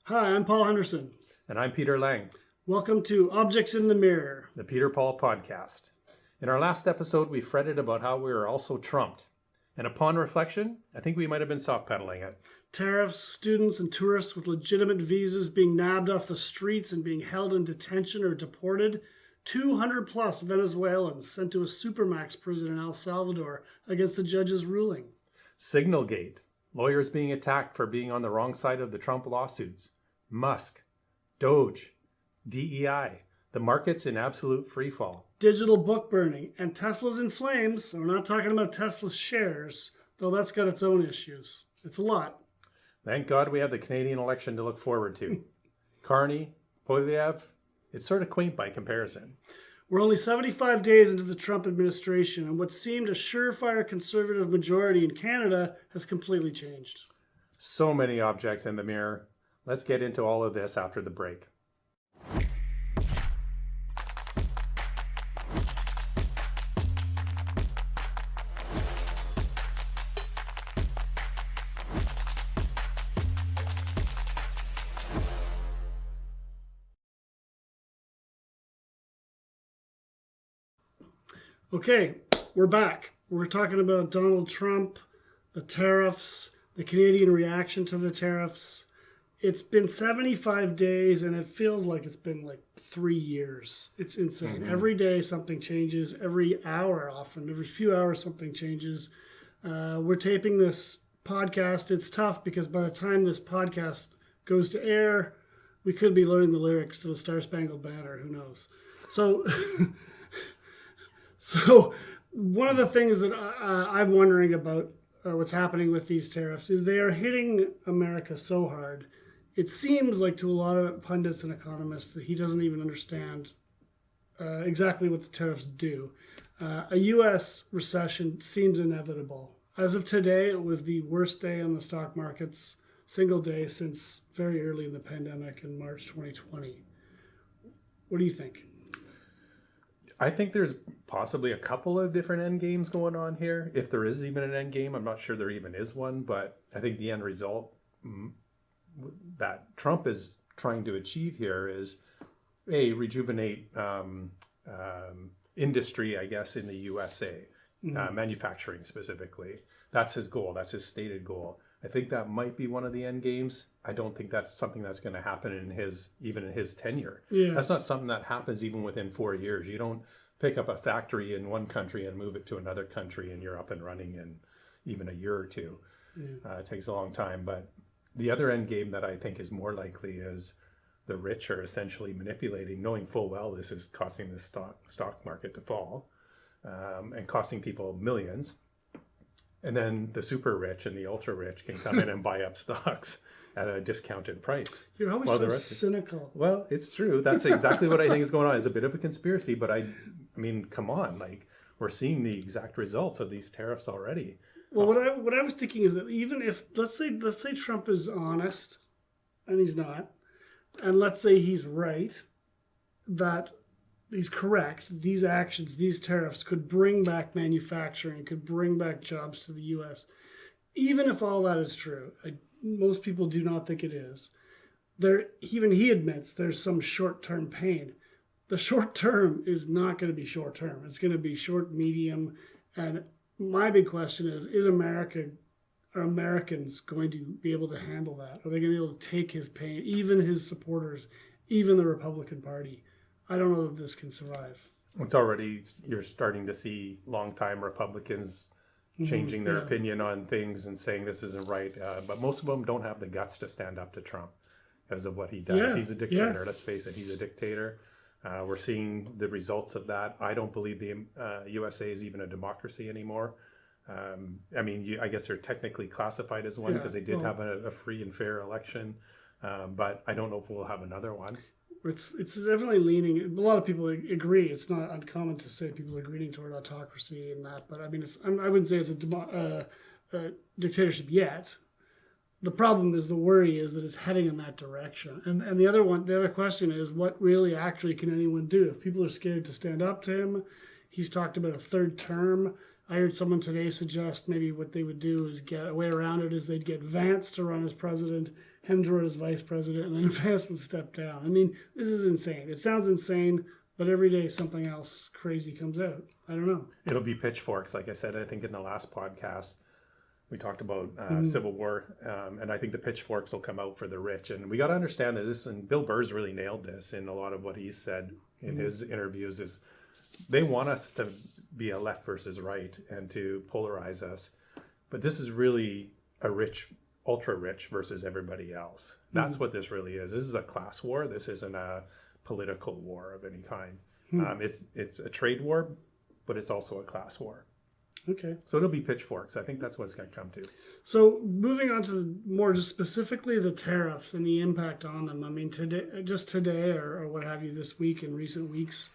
Hi, I'm Paul Henderson. And I'm Peter Lang. Welcome to Objects in the Mirror, the Peter Paul podcast. In our last episode, we fretted about how we were also trumped. And upon reflection, I think we might have been soft-pedaling it. Tariffs, students and tourists with legitimate visas being nabbed off the streets and being held in detention or deported. 200 plus Venezuelans sent to a supermax prison in El Salvador against the judge's ruling. Signalgate, lawyers being attacked for being on the wrong side of the Trump lawsuits. Musk, Doge, DEI, the market's in absolute freefall. Digital book burning and Tesla's in flames. So we're not talking about Tesla's shares, though that's got its own issues. It's a lot. Thank God we have the Canadian election to look forward to. Carney, Poilievre, it's sort of quaint by comparison. We're only 75 days into the Trump administration, and what seemed a surefire conservative majority in Canada has completely changed. So many objects in the mirror. Let's get into all of this after the break. Okay, we're back. We're talking about Donald Trump, the tariffs, the Canadian reaction to the tariffs. It's been 75 days, and it feels like it's been like 3 years. It's insane. Mm-hmm. Every day something changes. Every hour often. Every few hours something changes. We're taping this podcast. It's tough because by the time this podcast goes to air, we could be learning the lyrics to the Star Spangled Banner. Who knows? So one of the things that I'm wondering about what's happening with these tariffs is they are hitting America so hard. It seems like to a lot of pundits and economists that he doesn't even understand exactly what the tariffs do. A U.S. recession seems inevitable. As of today, it was the worst day on the stock markets, single day since very early in the pandemic in March 2020. What do you think? I think there's possibly a couple of different end games going on here. If there is even an end game, I'm not sure there even is one, but I think the end result that Trump is trying to achieve here is rejuvenate industry, I guess, in the USA, manufacturing specifically. That's his goal. That's his stated goal. I think that might be one of the end games. I don't think that's something that's going to happen in his tenure. Yeah. That's not something that happens even within 4 years. You don't pick up a factory in one country and move it to another country and you're up and running in even a year or two. Yeah. It takes a long time. But the other end game that I think is more likely is the rich are essentially manipulating, knowing full well this is costing the stock market to fall and costing people millions. And then the super rich and the ultra rich can come in and buy up stocks at a discounted price. You're always so cynical. Well, it's true. That's exactly what I think is going on. It's a bit of a conspiracy, but I mean, come on, like we're seeing the exact results of these tariffs already. Well, what I was thinking is that even if let's say Trump is honest, and he's not, and let's say he's right, that he's correct, these actions, these tariffs could bring back manufacturing, could bring back jobs to the U.S. Even if all that is true, most people do not think it is. Even he admits there's some short-term pain. The short term is not going to be short term. It's going to be short, medium. And my big question is are Americans going to be able to handle that? Are they going to be able to take his pain, even his supporters, even the Republican Party? I don't know that this can survive. You're starting to see longtime Republicans changing their opinion on things and saying this isn't right. But most of them don't have the guts to stand up to Trump because of what he does. Yeah, he's a dictator. Yeah. Let's face it, he's a dictator. We're seeing the results of that. I don't believe the USA is even a democracy anymore. I guess they're technically classified as one because they did have a free and fair election. But I don't know if we'll have another one. It's definitely leaning. A lot of people agree. It's not uncommon to say people are leaning toward autocracy and that. But I mean, I wouldn't say it's a dictatorship yet. The problem is the worry is that it's heading in that direction. And the other question is what really actually can anyone do? If people are scared to stand up to him, he's talked about a third term. I heard someone today suggest maybe what they would do is get a way around it is they'd get Vance to run as president him toward as vice president, and then Vance would step down. I mean, this is insane. It sounds insane, but every day something else crazy comes out. I don't know. It'll be pitchforks. Like I said, I think in the last podcast, we talked about Civil War, and I think the pitchforks will come out for the rich. And we got to understand that this, and Bill Burr's really nailed this in a lot of what he's said in his interviews, is they want us to be a left versus right and to polarize us. But this is really a rich, ultra rich versus everybody else. That's what this really is. This is a class war. This isn't a political war of any kind. It's a trade war, but it's also a class war. Okay. So it'll be pitchforks. I think that's what it's going to come to. So moving on to more just specifically the tariffs and the impact on them. I mean, today or what have you, this week in recent weeks,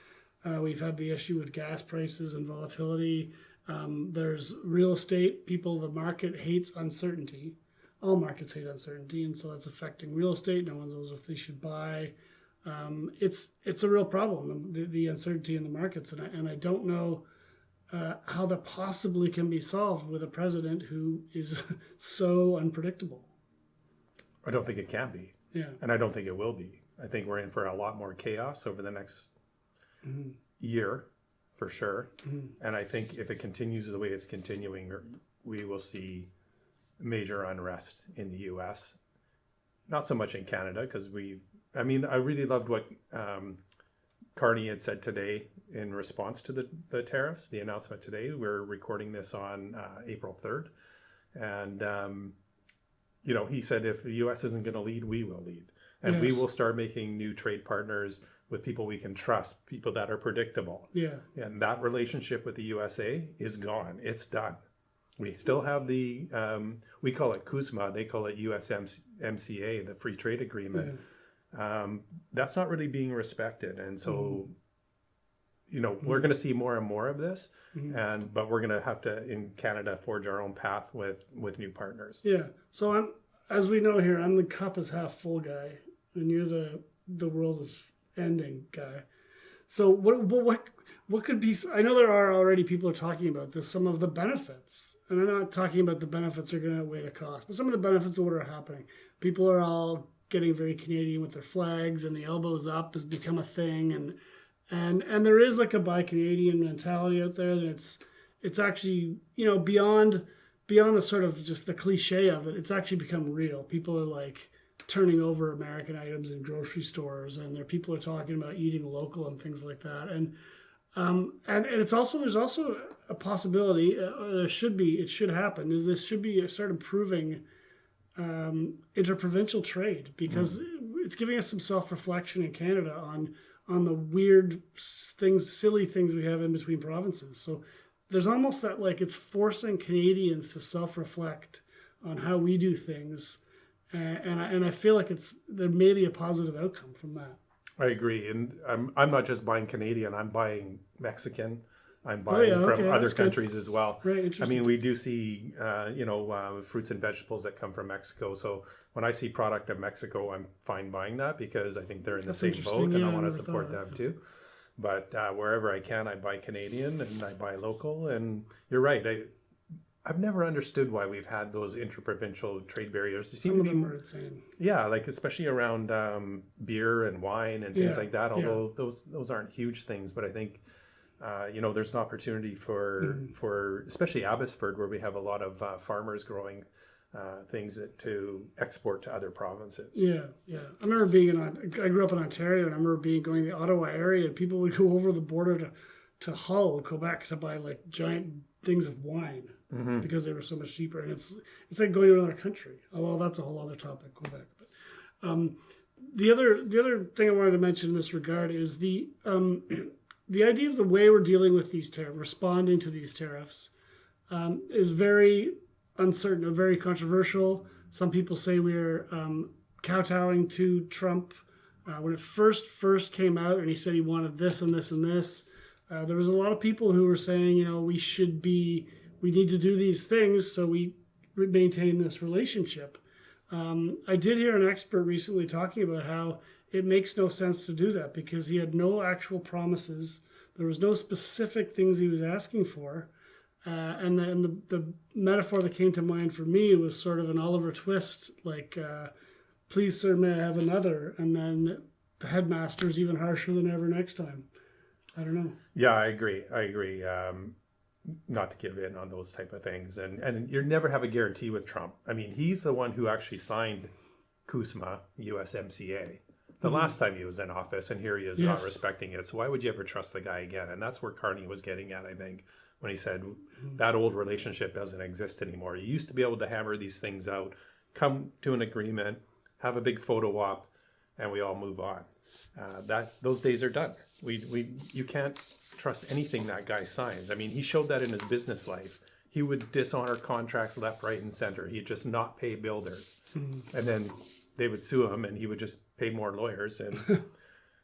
we've had the issue with gas prices and volatility. There's real estate. The market hates uncertainty. All markets hate uncertainty, and so that's affecting real estate. No one knows if they should buy. It's a real problem, the uncertainty in the markets, and I don't know how that possibly can be solved with a president who is so unpredictable. I don't think it can be. Yeah. And I don't think it will be. I think we're in for a lot more chaos over the next year, for sure. And I think if it continues the way it's continuing, we will see major unrest in the U.S. Not so much in Canada, because I really loved what Carney had said today in response to the tariffs, the announcement today. We're recording this on April 3rd. And, he said if the U.S. isn't going to lead, we will lead. And we will start making new trade partners with people we can trust, people that are predictable. Yeah. And that relationship with the USA is gone. It's done. We still have the, we call it CUSMA, they call it USMCA, the Free Trade Agreement. Yeah. That's not really being respected. And so, we're going to see more and more of this, but we're going to have to, in Canada, forge our own path with new partners. Yeah. So as we know here, I'm the cup is half full guy, and you're the world is ending guy. So what could be? I know there are already people are talking about this. Some of the benefits, and I'm not talking about the benefits are going to outweigh the cost, but some of the benefits of what are happening. People are all getting very Canadian with their flags, and the elbows up has become a thing, and there is like a buy Canadian mentality out there, and it's actually beyond the sort of just the cliche of it. It's actually become real. People are like turning over American items in grocery stores, and people are talking about eating local and things like that. And it's also, there's also a possibility, it should happen, is this should be start improving interprovincial trade, because it's giving us some self-reflection in Canada on the weird things, silly things we have in between provinces. So there's almost that, like, it's forcing Canadians to self-reflect on how we do things. And I feel like there may be a positive outcome from that. I agree, and I'm not just buying Canadian. I'm buying Mexican. I'm buying from other countries as well. Right, interesting. I mean, we do see fruits and vegetables that come from Mexico. So when I see product of Mexico, I'm fine buying that, because I think they're in the same boat, and I want to support them too. But wherever I can, I buy Canadian and I buy local. And you're right. I've never understood why we've had those interprovincial trade barriers. Some of them are insane. Yeah, like especially around beer and wine and things like that. Although those aren't huge things, but I think there's an opportunity for especially Abbotsford, where we have a lot of farmers growing things to export to other provinces. Yeah. I remember I grew up in Ontario, and I remember going to the Ottawa area, and people would go over the border to Hull, Quebec, to buy like giant things of wine. Because they were so much cheaper, and it's like going to another country. Although that's a whole other topic, Quebec. But the other thing I wanted to mention in this regard is the idea of the way we're dealing with these tariffs, responding to these tariffs, is very uncertain and very controversial. Some people say we're kowtowing to Trump. When it first came out, and he said he wanted this and this and this, there was a lot of people who were saying, we need to do these things so we maintain this relationship. I did hear an expert recently talking about how it makes no sense to do that, because he had no actual promises. There was no specific things he was asking for. And then the metaphor that came to mind for me was sort of an Oliver Twist, like please, sir, may I have another? And then the headmaster's even harsher than ever next time. I don't know. Yeah, I agree. Not to give in on those type of things. And you never have a guarantee with Trump. I mean, he's the one who actually signed CUSMA, USMCA, the last time he was in office, and here he is not respecting it. So why would you ever trust the guy again? And that's where Carney was getting at, I think, when he said that old relationship doesn't exist anymore. You used to be able to hammer these things out, come to an agreement, have a big photo op, and we all move on. Those days are done. You can't trust anything that guy signs. I mean, he showed that in his business life. He would dishonor contracts left, right, and center. He'd just not pay builders. And then they would sue him, and he would just pay more lawyers, and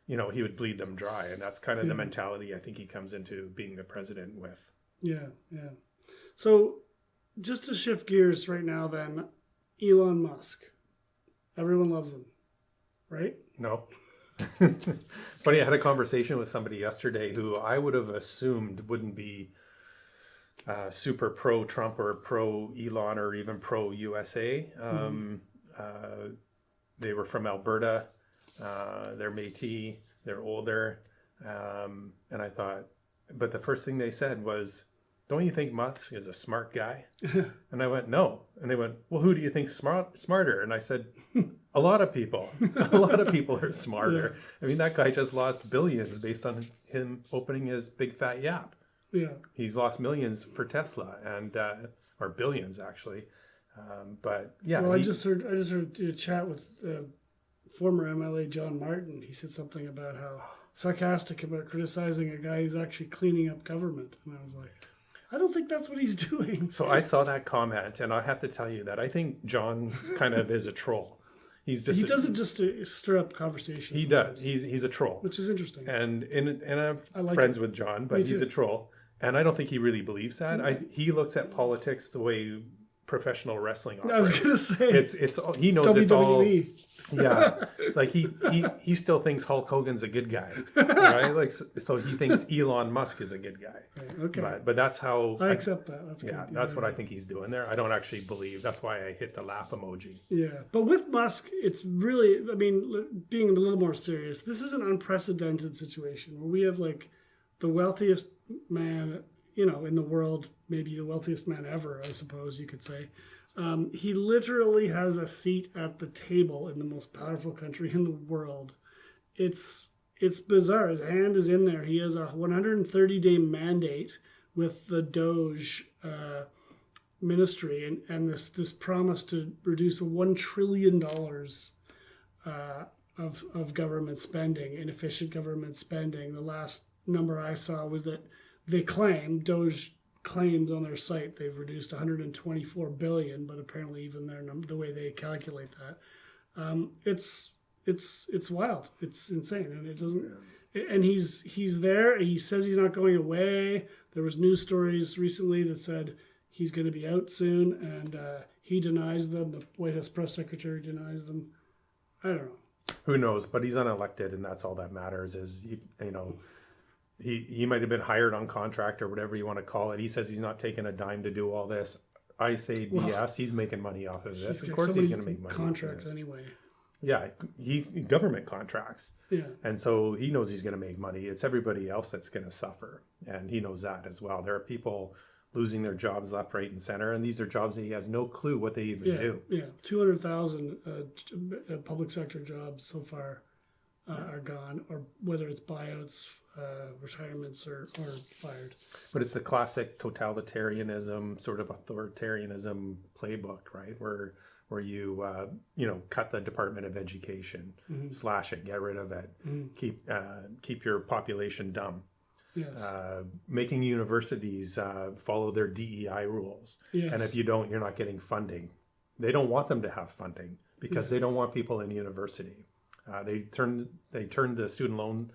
he would bleed them dry. And that's kind of the mentality I think he comes into being the president with. Yeah. So just to shift gears right now then, Elon Musk. Everyone loves him, right? No. Funny, I had a conversation with somebody yesterday who I would have assumed wouldn't be super pro-Trump or pro-Elon or even pro-USA. They were from Alberta. They're Métis. They're older. And I thought, but the first thing they said was, don't you think Musk is a smart guy? And I went, no. And they went, well, who do you think's smarter? And I said, a lot of people. A lot of people are smarter. Yeah. I mean, that guy just lost billions based on him opening his big fat yap. Yeah. He's lost millions for Tesla, and or billions actually. But yeah. Well, I just heard a chat with former MLA John Martin. He said something about how sarcastic about criticizing a guy who's actually cleaning up government, and I was like, I don't think that's what he's doing. So I saw that comment, and I have to tell you that I think John kind of is a troll. He does it just to stir up conversations. He does. He's a troll, which is interesting. And I'm friends with John, but he's a troll, and I don't think he really believes that. He looks at politics the way professional wrestling operates. I was going to say it's he knows WWE. It's all. Yeah, like he still thinks Hulk Hogan's a good guy, right? Like so he thinks Elon Musk is a good guy. Right, okay, but that's how I accept that. That's yeah, good. that's what I think he's doing there. I don't actually believe. That's why I hit the laugh emoji. Yeah, but with Musk, it's really, I mean, being a little more serious, this is an unprecedented situation where we have like the wealthiest man, in the world, maybe the wealthiest man ever, I suppose you could say. He literally has a seat at the table in the most powerful country in the world. It's bizarre. His hand is in there. He has a 130-day mandate with the Doge ministry and this promise to reduce $1 trillion of government spending, inefficient government spending. The last number I saw was that Doge claims on their site they've reduced 124 billion, but apparently even the way they calculate that, it's wild. It's insane, and it doesn't. And he's there. He says he's not going away. There was news stories recently that said he's going to be out soon, and he denies them. The White House press secretary denies them. I don't know. Who knows? But he's unelected, and that's all that matters. Is He might have been hired on contract or whatever you want to call it. He says he's not taking a dime to do all this. I say BS. He's making money off of this. Of course he's going to make money. Contracts anyway. Yeah, he's government contracts. Yeah. And so he knows he's going to make money. It's everybody else that's going to suffer. And he knows that as well. There are people losing their jobs left, right, and center. And these are jobs that he has no clue what they even do. Yeah, 200,000 public sector jobs so far are gone, or whether it's buyouts, retirements, or fired. But it's the classic totalitarianism, sort of authoritarianism playbook, right? Where you cut the Department of Education, slash it, get rid of it, keep your population dumb. Yes. Making universities follow their DEI rules. Yes. And if you don't, you're not getting funding. They don't want them to have funding because they don't want people in university. They turned the student loan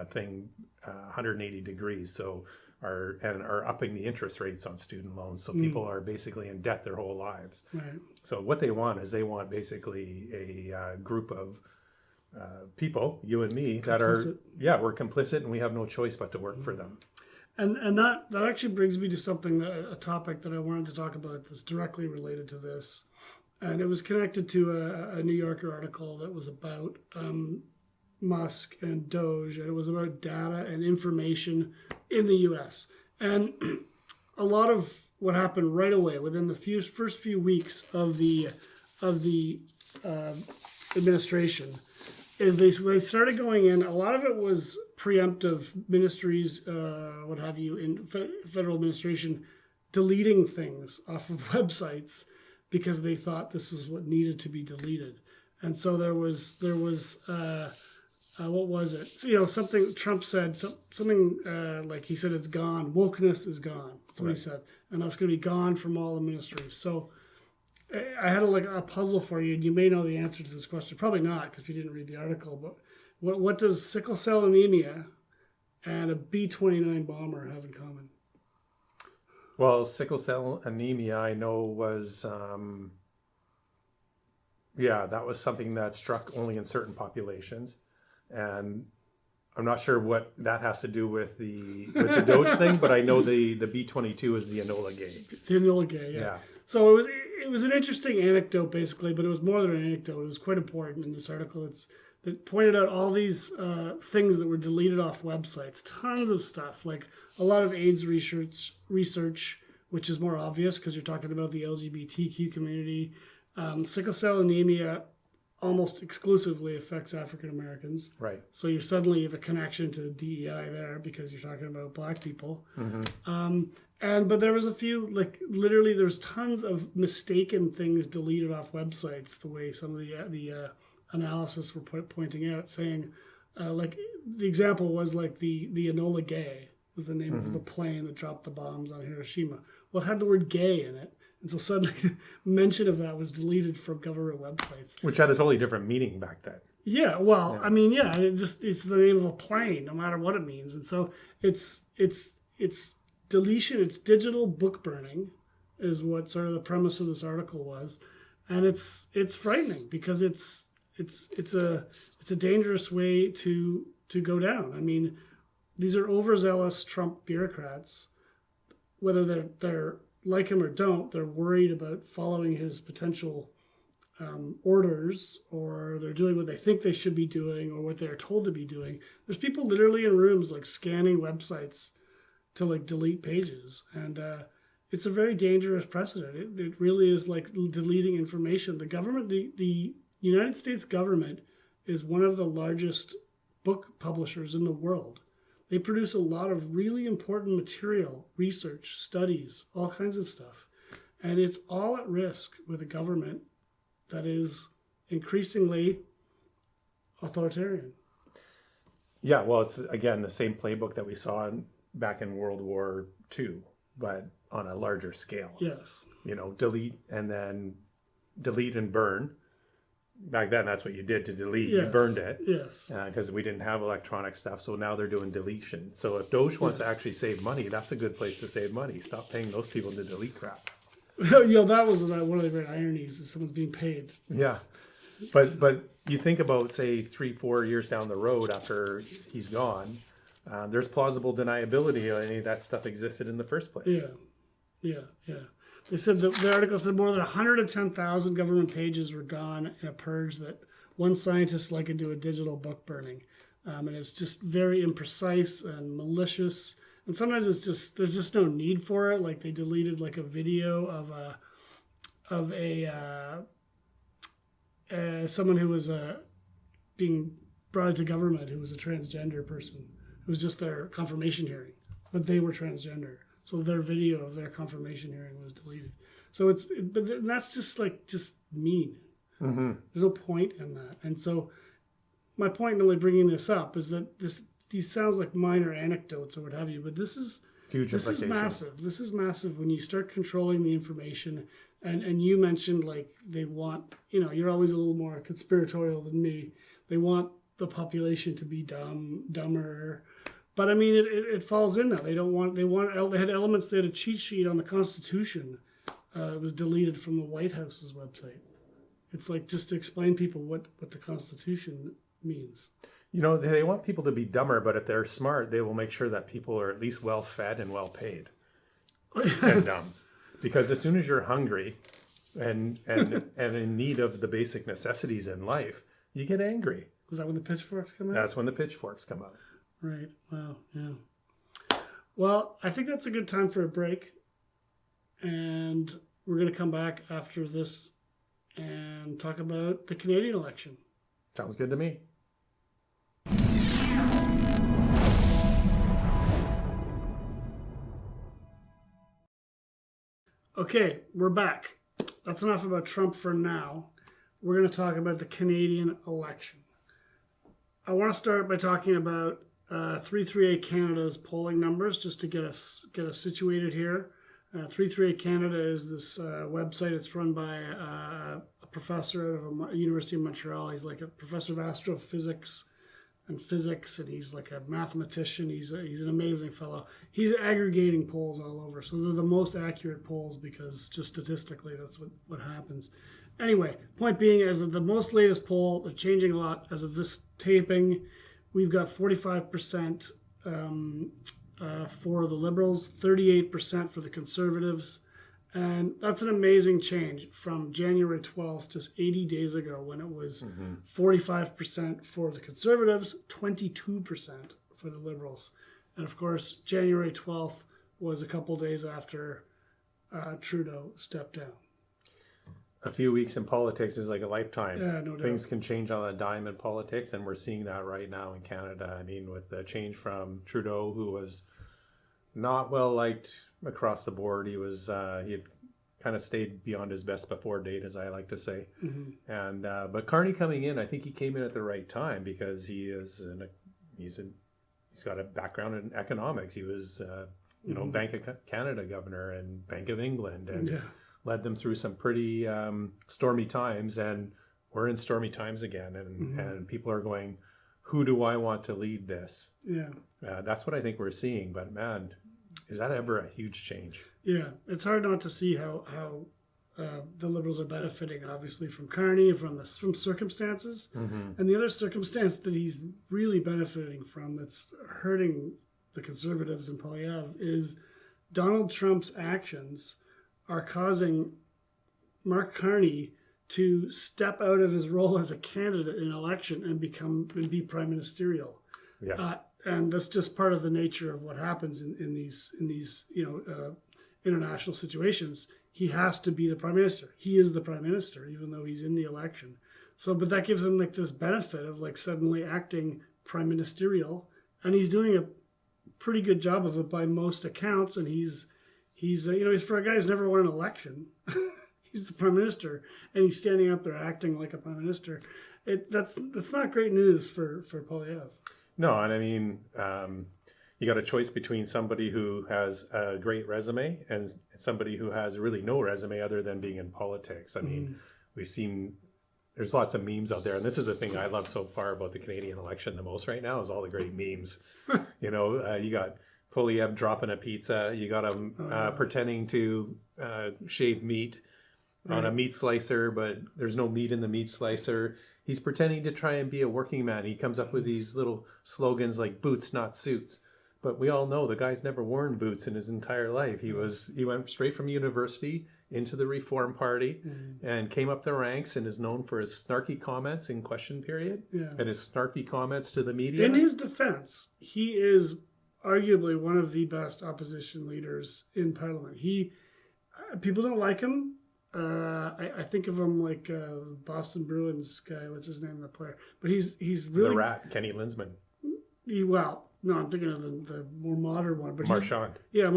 thing 180 degrees, so are upping the interest rates on student loans. So people are basically in debt their whole lives. Right. So what they want basically a group of people, you and me, that we're complicit and we have no choice but to work for them. And that actually brings me to a topic that I wanted to talk about that's directly related to this. And it was connected to a New Yorker article that was about Musk and Doge, and it was about data and information in the U.S. And a lot of what happened right away within the first few weeks of the administration is they started going in. A lot of it was preemptive ministries, what have you, in federal administration, deleting things off of websites because they thought this was what needed to be deleted. And so there was what was it? So, something Trump said, something like he said, it's gone. Wokeness is gone. That's what he said. And that's going to be gone from all the ministries. So I had a puzzle for you, and you may know the answer to this question. Probably not, because you didn't read the article. But what does sickle cell anemia and a B-29 bomber have in common? Well, sickle cell anemia, I know was, that was something that struck only in certain populations. And I'm not sure what that has to do with the Doge thing, but I know the B-22 is the Enola Gay. The Enola Gay, yeah. So it was an interesting anecdote, basically, but it was more than an anecdote. It was quite important in this article. That pointed out all these things that were deleted off websites. Tons of stuff, like a lot of AIDS research, which is more obvious because you're talking about the LGBTQ community. Sickle cell anemia almost exclusively affects African Americans. Right. So you suddenly have a connection to DEI there because you're talking about black people. Mm-hmm. But there was a few, literally there's tons of mistaken things deleted off websites, the way some of the analysis were pointing out, saying, the example was the Enola Gay was the name of the plane that dropped the bombs on Hiroshima. Well, it had the word gay in it. And so suddenly mention of that was deleted from government websites. Which had a totally different meaning back then. Yeah, well, yeah. I mean, it's the name of a plane, no matter what it means. And so it's deletion, it's digital book burning is what sort of the premise of this article was. And it's frightening because it's a dangerous way to go down. I mean, these are overzealous Trump bureaucrats, whether they're like him or don't, they're worried about following his potential orders, or they're doing what they think they should be doing or what they're told to be doing. There's people literally in rooms scanning websites to delete pages. And it's a very dangerous precedent. It really is deleting information. The government, the United States government is one of the largest book publishers in the world. They produce a lot of really important material, research, studies, all kinds of stuff. And it's all at risk with a government that is increasingly authoritarian. Yeah, well, it's, again, the same playbook that we saw back in World War II, but on a larger scale. Yes. Delete and burn. Back then, that's what you did to delete. Yes. You burned it. Yes. Because we didn't have electronic stuff, so now they're doing deletion. So if Doge wants to actually save money, that's a good place to save money. Stop paying those people to delete crap. That was one of the great ironies is someone's being paid. Yeah. But you think about, say, 3-4 years down the road after he's gone, there's plausible deniability of any of that stuff existed in the first place. Yeah. They said the article said more than 110,000 government pages were gone in a purge that one scientist likened to a digital book burning. And it's just very imprecise and malicious. And sometimes there's just no need for it. They deleted a video of someone who was being brought into government who was a transgender person. It was just their confirmation hearing, but they were transgender. So their video of their confirmation hearing was deleted. So but that's just mean. Mm-hmm. There's no point in that. And so my point in really bringing this up is that these sounds like minor anecdotes or what have you, but this is huge. This is massive. This is massive when you start controlling the information. And you mentioned they want, you're always a little more conspiratorial than me. They want the population to be dumber. But I mean, it falls in that. They had elements. They had a cheat sheet on the Constitution. It was deleted from the White House's website. It's just to explain people what the Constitution means. They want people to be dumber, but if they're smart, they will make sure that people are at least well fed and well paid and dumb. Because as soon as you're hungry, and in need of the basic necessities in life, you get angry. Is that when the pitchforks come out? That's when the pitchforks come out. Right. Wow. Yeah. Well, I think that's a good time for a break. And we're going to come back after this and talk about the Canadian election. Sounds good to me. Okay, we're back. That's enough about Trump for now. We're going to talk about the Canadian election. I want to start by talking about 338 Canada's polling numbers, just to get us situated here. 338 Canada is this website. It's run by a professor out of a University of Montreal. He's like a professor of astrophysics and physics, and he's like a mathematician. He's an amazing fellow. He's aggregating polls all over, so they're the most accurate polls because just statistically that's what happens. Anyway, point being, as of the most latest poll, they're changing a lot. As of this taping, we've got 45% for the Liberals, 38% for the Conservatives. And that's an amazing change from January 12th, just 80 days ago, when it was 45% for the Conservatives, 22% for the Liberals. And of course, January 12th was a couple days after Trudeau stepped down. A few weeks in politics is like a lifetime. Yeah, no doubt. Things can change on a dime in politics, and we're seeing that right now in Canada. I mean, with the change from Trudeau, who was not well liked across the board. He had kind of stayed beyond his best before date, as I like to say. Mm-hmm. And but Carney coming in, I think he came in at the right time because he's got a background in economics. He was Bank of Canada governor and Bank of England, and led them through some pretty stormy times. And we're in stormy times again, and people are going, who do I want to lead this? Yeah, that's what I think we're seeing. But man, is that ever a huge change? Yeah, it's hard not to see how the Liberals are benefiting, obviously, from Carney, from circumstances. Mm-hmm. And the other circumstance that he's really benefiting from that's hurting the Conservatives and Poilievre is Donald Trump's actions are causing Mark Carney to step out of his role as a candidate in an election and be prime ministerial. Yeah. And that's just part of the nature of what happens in these international situations. He has to be the prime minister. He is the prime minister, even though he's in the election. So, but that gives him like this benefit of like suddenly acting prime ministerial, and he's doing a pretty good job of it by most accounts. And he's for a guy who's never won an election, he's the prime minister, and he's standing up there acting like a prime minister. That's not great news for Poilievre. No, and I mean, you got a choice between somebody who has a great resume and somebody who has really no resume other than being in politics. I mean, we've seen there's lots of memes out there, and this is the thing I love so far about the Canadian election the most right now is all the great memes. You got Poilievre dropping a pizza, you got him pretending to shave meat on a meat slicer, but there's no meat in the meat slicer. He's pretending to try and be a working man. He comes up with these little slogans like boots, not suits. But we all know the guy's never worn boots in his entire life. He went straight from university into the Reform Party and came up the ranks and is known for his snarky comments in question period and his snarky comments to the media. In his defense, he is arguably one of the best opposition leaders in Parliament. People don't like him. I think of him like Boston Bruins guy. What's his name? The player. But he's really... The Rat, Kenny Linsman. No, I'm thinking of the more modern one. But Marchand. Brad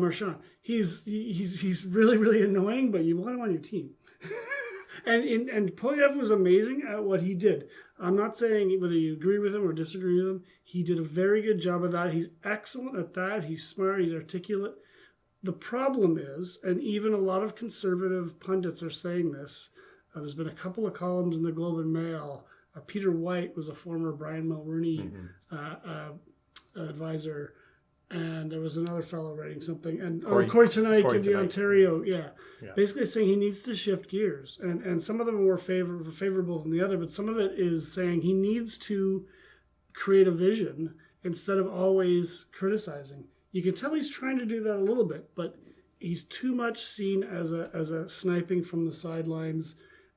Marchand. He's really, really annoying, but you want him on your team. and Poilievre was amazing at what he did. I'm not saying whether you agree with him or disagree with him. He did a very good job of that. He's excellent at that. He's smart. He's articulate. The problem is, and even a lot of conservative pundits are saying this, there's been a couple of columns in the Globe and Mail. Peter White was a former Brian Mulroney advisor, and there was another fellow writing something, and Corey Tonight in the Ontario, basically saying he needs to shift gears, and some of them are more favorable than the other, but some of it is saying he needs to create a vision instead of always criticizing. You can tell he's trying to do that a little bit, but he's too much seen as a sniping from the sidelines.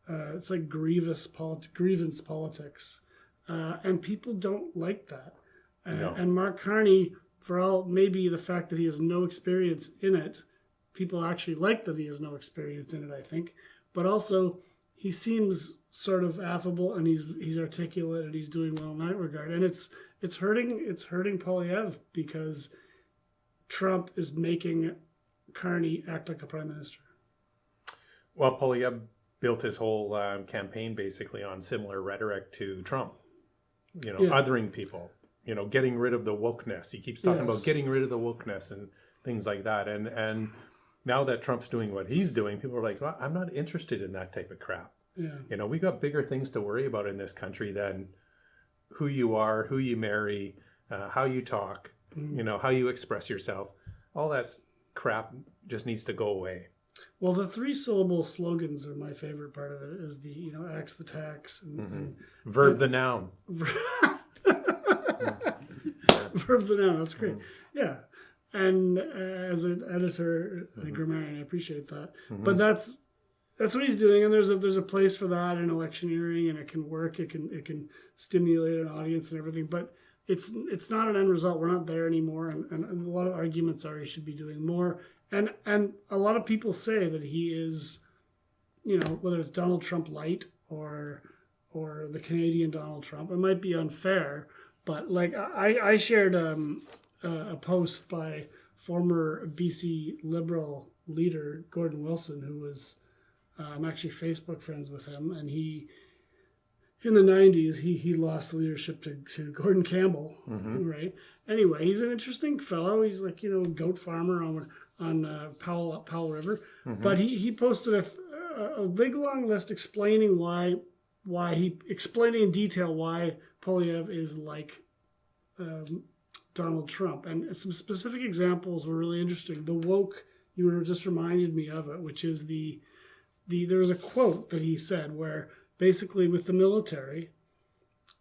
It's like grievance politics, and people don't like that. No. And Mark Carney, for all maybe the fact that he has no experience in it, people actually like that he has no experience in it, I think. But also, he seems sort of affable, and he's articulate, and he's doing well in that regard. And it's hurting Poilievre because Trump is making Carney act like a prime minister. Well, Poilievre built his whole campaign basically on similar rhetoric to Trump. Othering people. Getting rid of the wokeness. He keeps talking about getting rid of the wokeness and things like that. And now that Trump's doing what he's doing, people are like, well, I'm not interested in that type of crap. Yeah. We got bigger things to worry about in this country than who you are, who you marry, how you talk, how you express yourself. All that crap just needs to go away. Well, the 3-syllable slogans are my favorite part of it. Is the axe the tax and verb the noun. Verb the noun. That's great. Yeah, and as an editor and a grammarian, I appreciate that. But that's what he's doing, and there's a place for that in electioneering, and it can work. It can stimulate an audience and everything, but it's not an end result. We're not there anymore, and a lot of arguments are he should be doing more. And a lot of people say that he is, whether it's Donald Trump light or the Canadian Donald Trump, it might be unfair, but like I shared a post by former BC Liberal leader Gordon Wilson, who was I'm actually Facebook friends with him, and he in the 90s he lost the leadership to Gordon Campbell, right? Anyway, he's an interesting fellow. He's like goat farmer on Powell River, but he posted a big long list explaining explaining in detail why Poilievre is like Donald Trump, and some specific examples were really interesting. The woke, you were just reminded me of it, which is there was a quote that he said where basically with the military,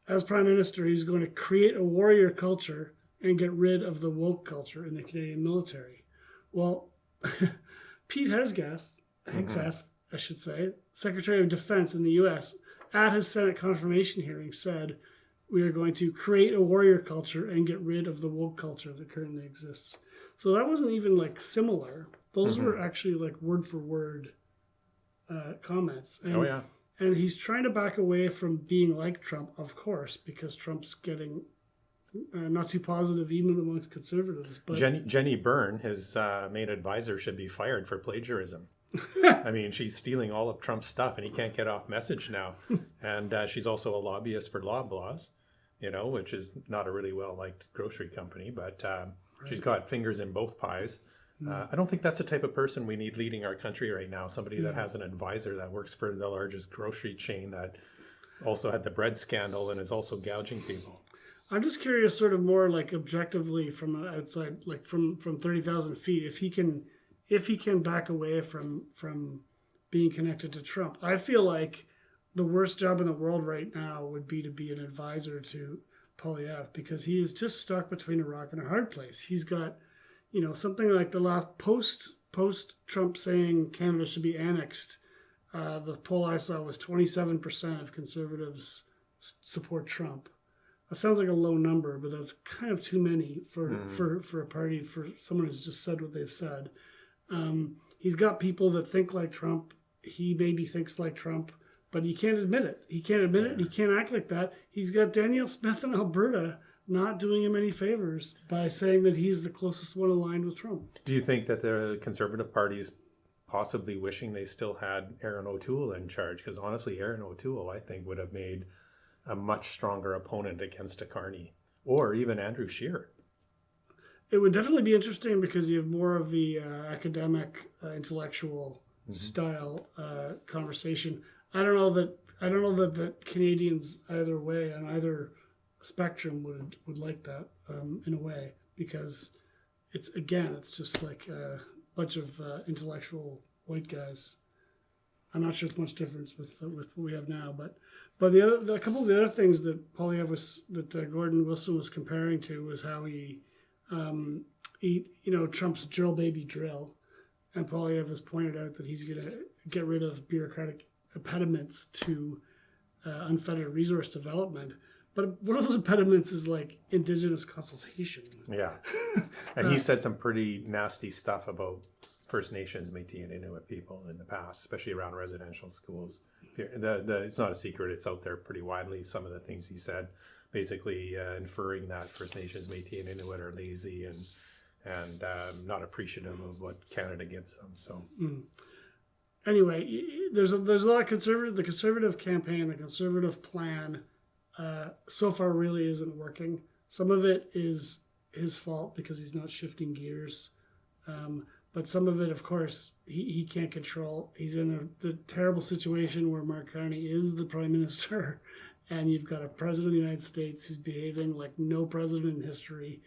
as prime minister, he's going to create a warrior culture and get rid of the woke culture in the Canadian military. Well, Pete Hegseth, I should say, Secretary of Defense in the U.S., at his Senate confirmation hearing said, we are going to create a warrior culture and get rid of the woke culture that currently exists. So that wasn't even like similar. Those were actually like word for word comments. And, and he's trying to back away from being like Trump, of course, because Trump's getting not too positive even amongst conservatives. But Jenny Byrne, his main advisor, should be fired for plagiarism. I mean, she's stealing all of Trump's stuff, and he can't get off message now. And she's also a lobbyist for Loblaws, which is not a really well-liked grocery company, but she's got fingers in both pies. I don't think that's the type of person we need leading our country right now, somebody that has an advisor that works for the largest grocery chain that also had the bread scandal and is also gouging people. I'm just curious, sort of more like objectively from outside, like from 30,000 feet, if he can back away from being connected to Trump. I feel like the worst job in the world right now would be to be an advisor to Poilievre, because he is just stuck between a rock and a hard place. He's got, something like the last post Trump saying Canada should be annexed. The poll I saw was 27% of conservatives support Trump. That sounds like a low number, but that's kind of too many for a party, for someone who's just said what they've said. He's got people that think like Trump. He maybe thinks like Trump, but he can't admit it. He can't admit it. He can't act like that. He's got Danielle Smith in Alberta not doing him any favors by saying that he's the closest one aligned with Trump. Do you think that the Conservative Party's possibly wishing they still had Aaron O'Toole in charge? Because honestly, Aaron O'Toole, I think, would have made a much stronger opponent against a Carney, or even Andrew Scheer. It would definitely be interesting because you have more of the academic, intellectual style conversation. I don't know that Canadians either way on either spectrum would like that in a way, because it's just like a bunch of intellectual white guys. I'm not sure it's much difference with what we have now, but a couple of the other things that Gordon Wilson was comparing to was how he Trump's drill baby drill, And Polyev has pointed out that he's going to get rid of bureaucratic impediments to unfettered resource development. But one of those impediments is like Indigenous consultation. Yeah. And he said some pretty nasty stuff about First Nations, Métis, and Inuit people in the past, especially around residential schools. It's not a secret. It's out there pretty widely, some of the things he said, basically inferring that First Nations, Métis, and Inuit are lazy and not appreciative of what Canada gives them. So anyway, there's a lot of the conservative campaign, the conservative plan so far really isn't working. Some of it is his fault because he's not shifting gears. But some of it, of course, he can't control. He's in the terrible situation where Mark Carney is the prime minister, and you've got a president of the United States who's behaving like no president in history,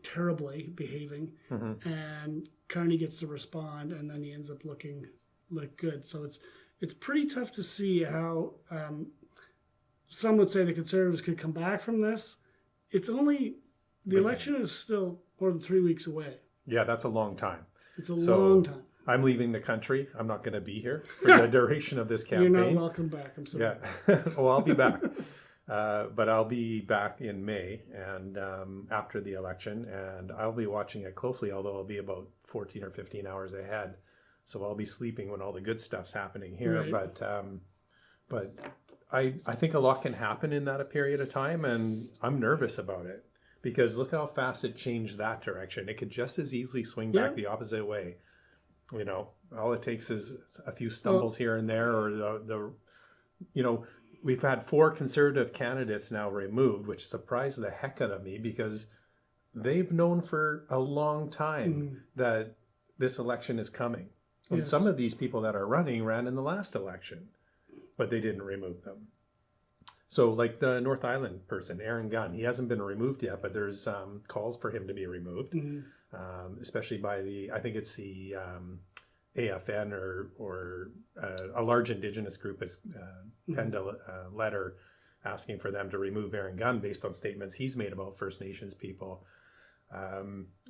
terribly behaving, and Carney gets to respond, and then he ends up looking good. So it's pretty tough to see how some would say the Conservatives could come back from this. It's only the election is still more than 3 weeks away. Yeah, that's a long time. It's a long time. I'm leaving the country. I'm not going to be here for the duration of this campaign. You're not welcome back. I'm sorry. Yeah. Well, I'll be back. But I'll be back in May and after the election, and I'll be watching it closely, although I'll be about 14 or 15 hours ahead. So I'll be sleeping when all the good stuff's happening here. Right. But I think a lot can happen in that period of time, and I'm nervous about it. Because look how fast it changed that direction. It could just as easily swing back the opposite way. You know, all it takes is a few stumbles here and there, or we've had 4 conservative candidates now removed, which surprised the heck out of me because they've known for a long time that this election is coming. And some of these people that are running ran in the last election, but they didn't remove them. So like the North Island person, Aaron Gunn, he hasn't been removed yet, but there's calls for him to be removed, especially by I think it's the AFN or a large Indigenous group has penned a letter asking for them to remove Aaron Gunn based on statements he's made about First Nations people.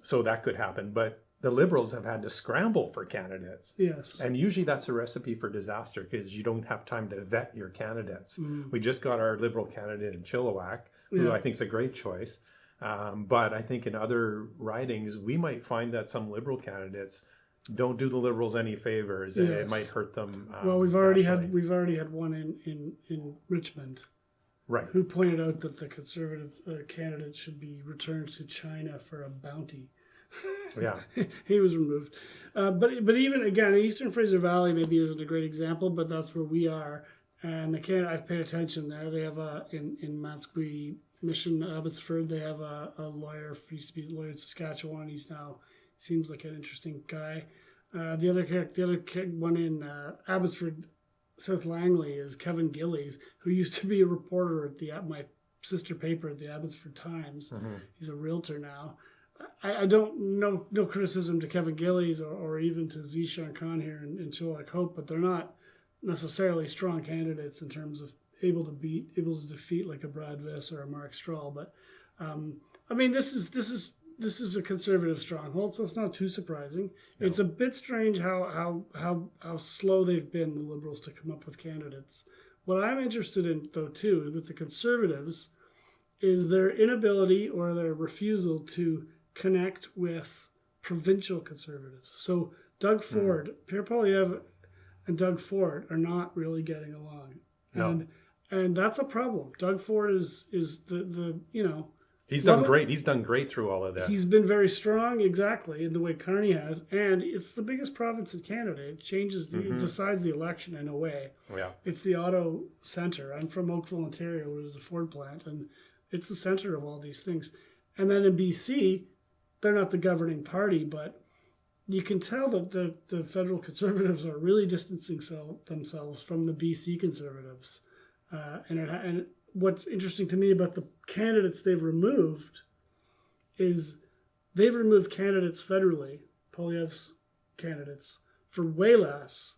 So that could happen. But the Liberals have had to scramble for candidates. Yes. And usually that's a recipe for disaster because you don't have time to vet your candidates. We just got our Liberal candidate in Chilliwack, who I think is a great choice. But I think in other ridings, we might find that some Liberal candidates don't do the Liberals any favors, and it might hurt them. Well, we've already had one in Richmond, right? Who pointed out that the Conservative candidate should be returned to China for a bounty. Yeah, he was removed. But even again, Eastern Fraser Valley maybe isn't a great example, but that's where we are. And the Canada, I've paid attention there. They have in Mansqui Mission, Abbotsford, they have a lawyer. He used to be a lawyer in Saskatchewan. He's now seems like an interesting guy. The other one in Abbotsford, South Langley, is Kevin Gillies, who used to be a reporter at my sister paper at the Abbotsford Times. He's a realtor now. I don't no criticism to Kevin Gillies or even to Zishan Khan here in Chilliwack Hope, but they're not necessarily strong candidates in terms of able to defeat like a Brad Viss or a Mark Strahl. But I mean, this is a conservative stronghold, so it's not too surprising. No. It's a bit strange how slow they've been, the Liberals, to come up with candidates. What I'm interested in, though, too, with the Conservatives, is their inability or their refusal to connect with provincial Conservatives. So Doug Ford, Pierre Poilievre and Doug Ford are not really getting along. No. And that's a problem. Doug Ford is the He's done great. He's done great through all of this. He's been very strong, exactly, in the way Carney has. And it's the biggest province in Canada. It changes it decides the election in a way. Yeah. It's the auto center. I'm from Oakville, Ontario, where there's a Ford plant, and it's the center of all these things. And then in BC, they're not the governing party, but you can tell that the federal Conservatives are really distancing themselves from the BC Conservatives. And what's interesting to me about the candidates they've removed is they've removed candidates federally, Poilievre's candidates, for way less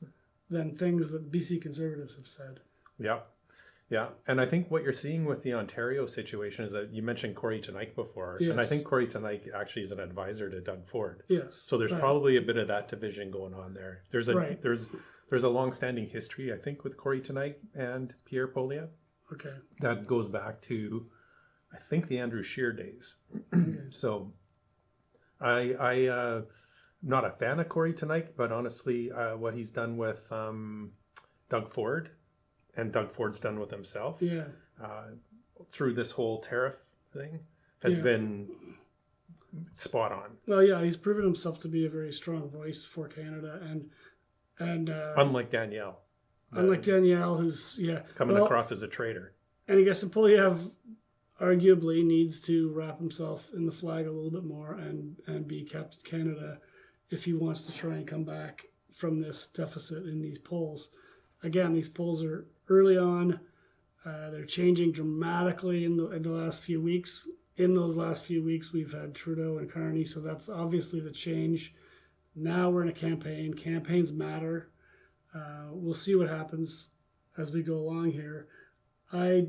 than things that BC Conservatives have said. Yeah. Yeah, and I think what you're seeing with the Ontario situation is that you mentioned Corey Tenike before, Yes. and I think Corey Tenike actually is an advisor to Doug Ford. Yes. So there's Right. probably a bit of that division going on there. There's a Right. there's a long-standing history, I think, with Corey Tenike and Pierre Poliev Okay. that goes back to, I think, the Andrew Scheer days. So I'm not a fan of Corey Tenike, but honestly, what he's done with Doug Ford, and Doug Ford's done with himself Yeah. through this whole tariff thing has Yeah. been spot on. Well, yeah, he's proven himself to be a very strong voice for Canada, and Unlike Danielle, unlike Danielle, who's coming across as a traitor. And I guess Polyev arguably needs to wrap himself in the flag a little bit more and be Captain Canada if he wants to try and come back from this deficit in these polls. Again, these polls are early on. They're changing dramatically in the last few weeks. In those last few weeks, we've had Trudeau and Carney, so that's obviously the change. Now we're in a campaign. Campaigns matter. We'll see what happens as we go along here. I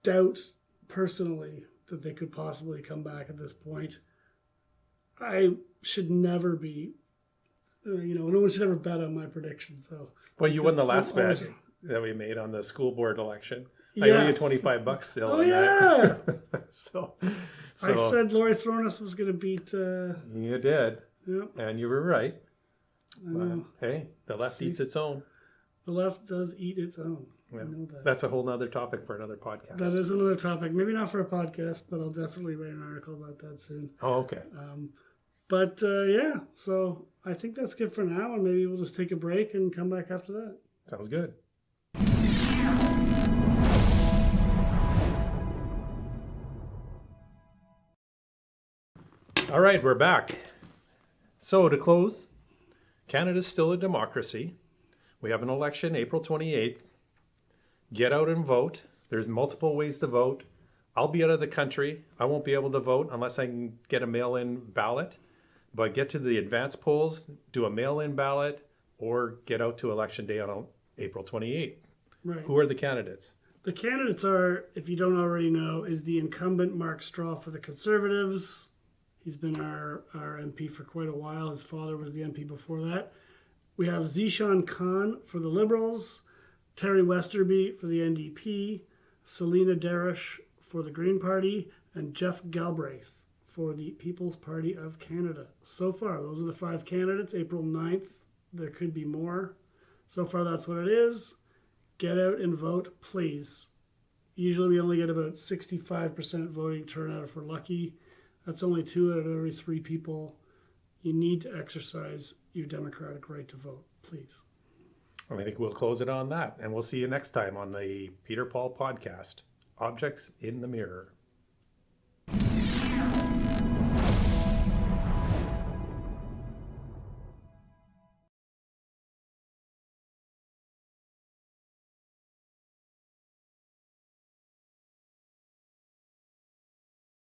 doubt personally that they could possibly come back at this point. I should never be, no one should ever bet on my predictions, though. Well, you won the last I'm bet always- that we made on the school board election. I owe you Yes. $25 still Oh, on yeah. that. so I said Lori Thornus was going to beat. you did, Yep, and you were right. I know. Hey, the left eats its own. The left does eat its own. Yeah. I know that. That's a whole nother topic for another podcast. That is another topic. Maybe not for a podcast, but I'll definitely write an article about that soon. Oh, okay. Yeah, so I think that's good for now, and maybe we'll just take a break and come back after that. Sounds good. All right, we're back. So to close, Canada's still a democracy. We have an election April 28th. Get out and vote. There's multiple ways to vote. I'll be out of the country. I won't be able to vote unless I can get a mail-in ballot. But get to the advance polls, do a mail-in ballot, or get out to election day on April 28th. Right. Who are the candidates? The candidates are, if you don't already know, is the incumbent Mark Straw for the Conservatives. He's been our MP for quite a while. His father was the MP before that. We have Zishan Khan for the Liberals, Terry Westerby for the NDP, Selena Darish for the Green Party, and Jeff Galbraith for the People's Party of Canada. So far, those are the 5 candidates. April 9th, there could be more. So far, that's what it is. Get out and vote, please. Usually we only get about 65% voting turnout if we're lucky. That's only 2 out of every 3 people. You need to exercise your democratic right to vote, please. I think we'll close it on that. And we'll see you next time on the Peter Paul podcast, Objects in the Mirror.